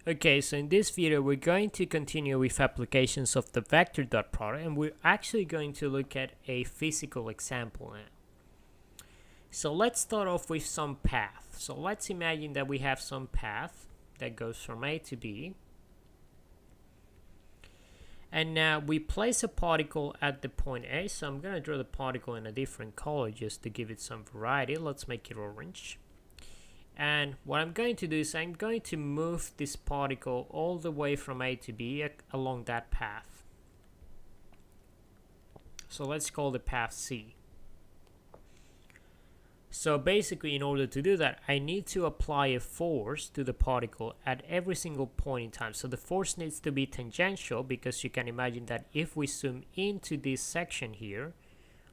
Okay, so in this video we're going to continue with applications of the vector dot product, and we're actually going to look at a physical example now. So let's start off with some path. So let's imagine that we have some path that goes from A to B, and now we place a particle at the point A. So I'm going to draw the particle in a different color just to give it some variety. Let's make it orange. And what I'm going to do is I'm going to move this particle all the way from A to B along that path. So let's call the path C. So basically, in order to do that, I need to apply a force to the particle at every single point in time. So the force needs to be tangential, because you can imagine that if we zoom into this section here,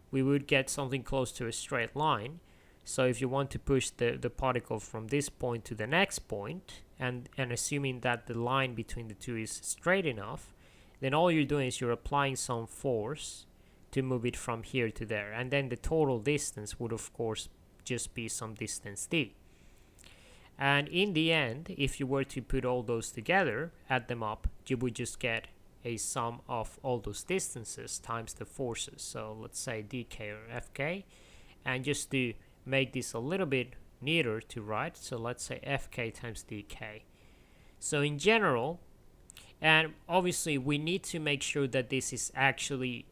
we would get something close to a straight line. So if you want to push the particle from this point to the next point, and assuming that the line between the two is straight enough, then all you're doing is you're applying some force to move it from here to there. And then the total distance would, of course, just be some distance d. And in the end, if you were to put all those together, add them up, you would just get a sum of all those distances times the forces. So let's say dk or fk, and just to make this a little bit neater to write, so let's say fk times dk. So in general, and obviously we need to make sure that this is actually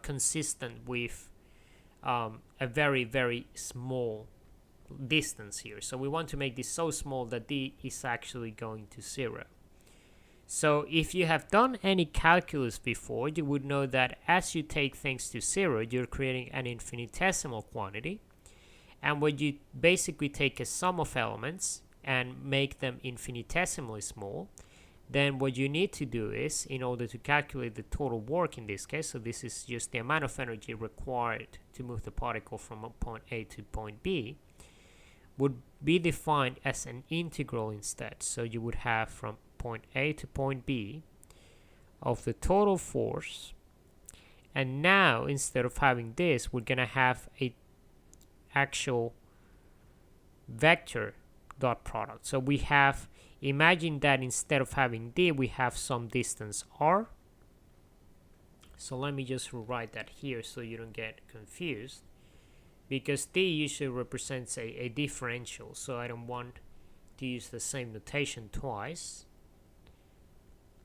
consistent with a very, very small distance here. So we want to make this so small that d is actually going to 0. So if you have done any calculus before, you would know that as you take things to 0, you're creating an infinitesimal quantity. And when you basically take a sum of elements and make them infinitesimally small, then what you need to do is, in order to calculate the total work in this case, so this is just the amount of energy required to move the particle from point A to point B, would be defined as an integral instead. So you would have from point A to point B of the total force, and now instead of having this, we're going to have a actual vector dot product. So we have, imagine that instead of having d, we have some distance r. So let me just rewrite that here so you don't get confused, because d usually represents a differential, so I don't want to use the same notation twice.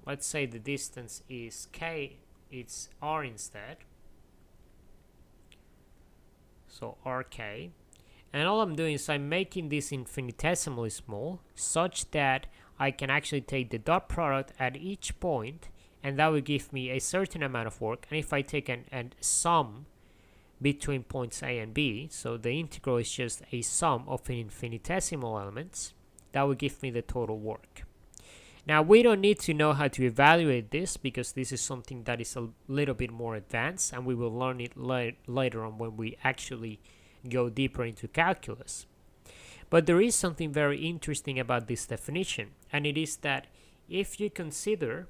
Let's say the distance is k, it's r instead. So rk, and all I'm doing is I'm making this infinitesimally small such that I can actually take the dot product at each point, and that will give me a certain amount of work. And if I take a sum between points A and B, so the integral is just a sum of infinitesimal elements, that will give me the total work. Now we don't need to know how to evaluate this, because this is something that is a little bit more advanced, and we will learn it later on when we actually go deeper into calculus. But there is something very interesting about this definition, and it is that if you consider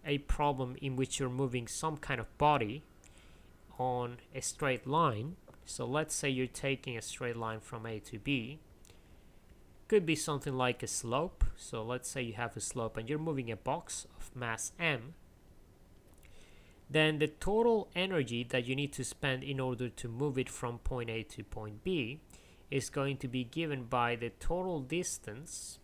a problem in which you're moving some kind of body on a straight line, so let's say you're taking a straight line from A to B, could be something like a slope. So let's say you have a slope and you're moving a box of mass m, then the total energy that you need to spend in order to move it from point A to point B is going to be given by the total distance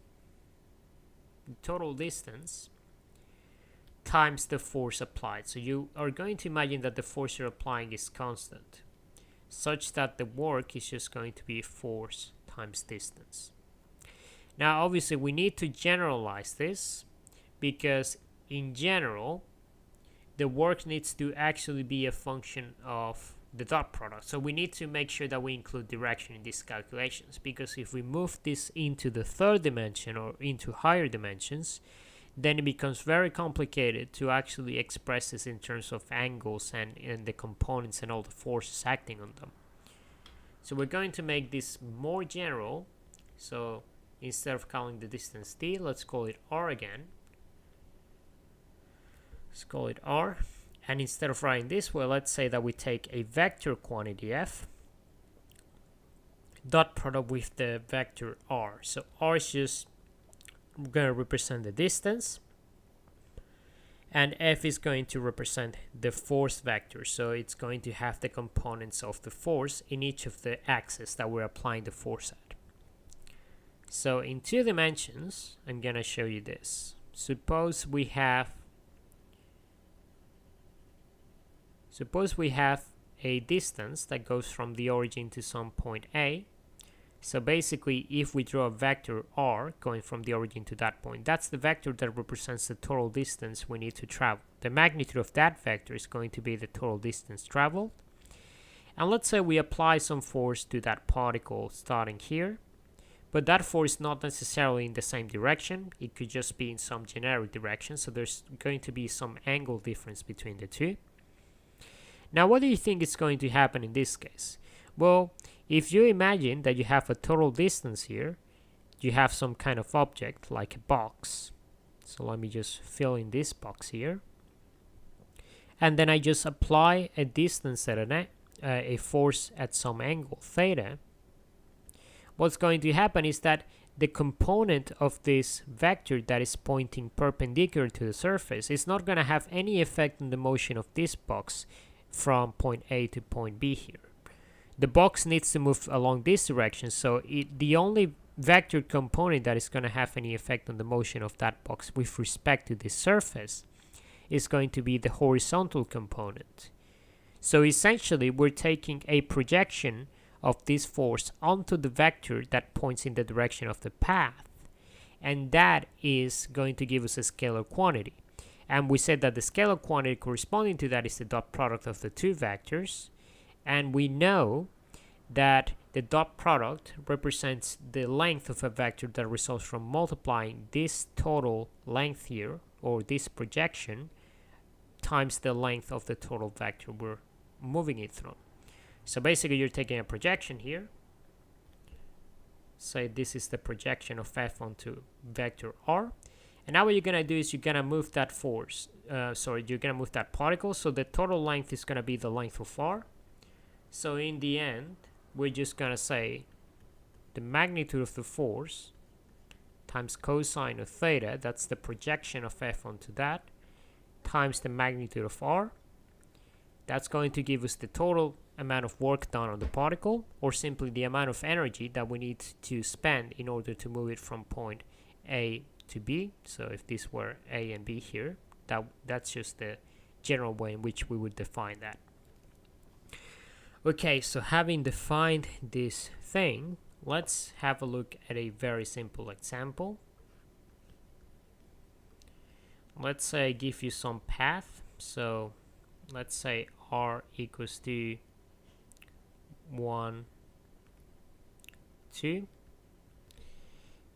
times the force applied. So you are going to imagine that the force you're applying is constant, such that the work is just going to be force times distance. Now obviously we need to generalize this, because in general the work needs to actually be a function of the dot product. So we need to make sure that we include direction in these calculations, because if we move this into the third dimension or into higher dimensions, then it becomes very complicated to actually express this in terms of angles and the components and all the forces acting on them. So we're going to make this more general. So instead of calling the distance d, let's call it r again. Let's call it r. And instead of writing this way, let's say that we take a vector quantity f dot product with the vector r. So r is just going to represent the distance, and F is going to represent the force vector. So it's going to have the components of the force in each of the axes that we're applying the force at. So in 2 dimensions, I'm going to show you this. Suppose we have a distance that goes from the origin to some point A. So basically, if we draw a vector r going from the origin to that point, that's the vector that represents the total distance we need to travel. The magnitude of that vector is going to be the total distance traveled. And let's say we apply some force to that particle starting here, but that force is not necessarily in the same direction. It could just be in some generic direction, so there's going to be some angle difference between the two. Now, what do you think is going to happen in this case? Well, if you imagine that you have a total distance here, you have some kind of object like a box. So let me just fill in this box here. And then I just apply a distance at a force at some angle, theta. What's going to happen is that the component of this vector that is pointing perpendicular to the surface is not going to have any effect on the motion of this box from point A to point B here. The box needs to move along this direction, so the only vector component that is going to have any effect on the motion of that box with respect to this surface is going to be the horizontal component. So essentially, we're taking a projection of this force onto the vector that points in the direction of the path, and that is going to give us a scalar quantity. And we said that the scalar quantity corresponding to that is the dot product of the two vectors. And we know that the dot product represents the length of a vector that results from multiplying this total length here, or this projection, times the length of the total vector we're moving it through. So basically, you're taking a projection here. Say this is the projection of F onto vector R. And now what you're going to do is you're going to move that force. You're going to move that particle. So the total length is going to be the length of R. So in the end, we're just going to say the magnitude of the force times cosine of theta, that's the projection of F onto that, times the magnitude of R. That's going to give us the total amount of work done on the particle, or simply the amount of energy that we need to spend in order to move it from point A to B. So if this were A and B here, that's just the general way in which we would define that. Okay, so having defined this thing, let's have a look at a very simple example. Let's say I give you some path. So let's say R equals to 1, 2.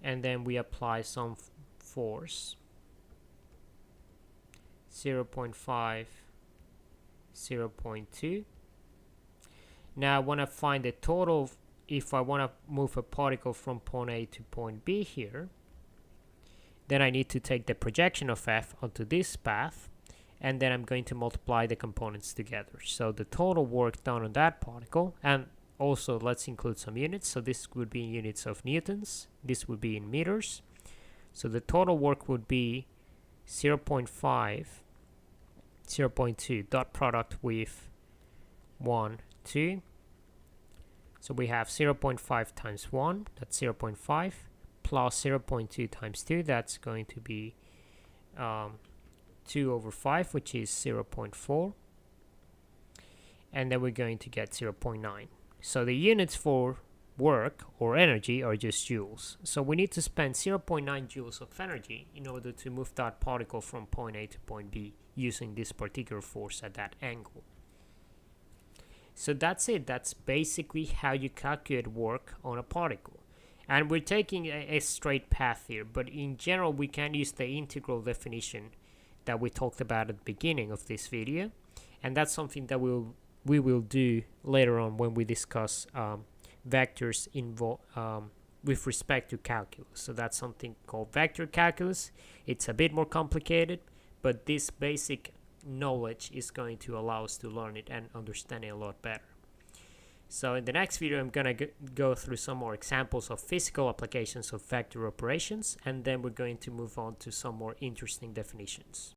And then we apply some force. 0.5, 0.2. Now I want to find the total if I want to move a particle from point A to point B here. Then I need to take the projection of F onto this path, and then I'm going to multiply the components together. So the total work done on that particle, and also let's include some units. So this would be in units of newtons. This would be in meters. So the total work would be 0.5, 0.2 dot product with 1, 2. So we have 0.5 times 1, that's 0.5, plus 0.2 times 2, that's going to be 2 over 5, which is 0.4. And then we're going to get 0.9. So the units for work or energy are just joules. So we need to spend 0.9 joules of energy in order to move that particle from point A to point B using this particular force at that angle. So that's it. That's basically how you calculate work on a particle. And we're taking a straight path here, but in general we can use the integral definition that we talked about at the beginning of this video, and that's something that we will do later on when we discuss vectors with respect to calculus. So that's something called vector calculus. It's a bit more complicated, but this basic knowledge is going to allow us to learn it and understand it a lot better. So in the next video, I'm going to go through some more examples of physical applications of vector operations, and then we're going to move on to some more interesting definitions.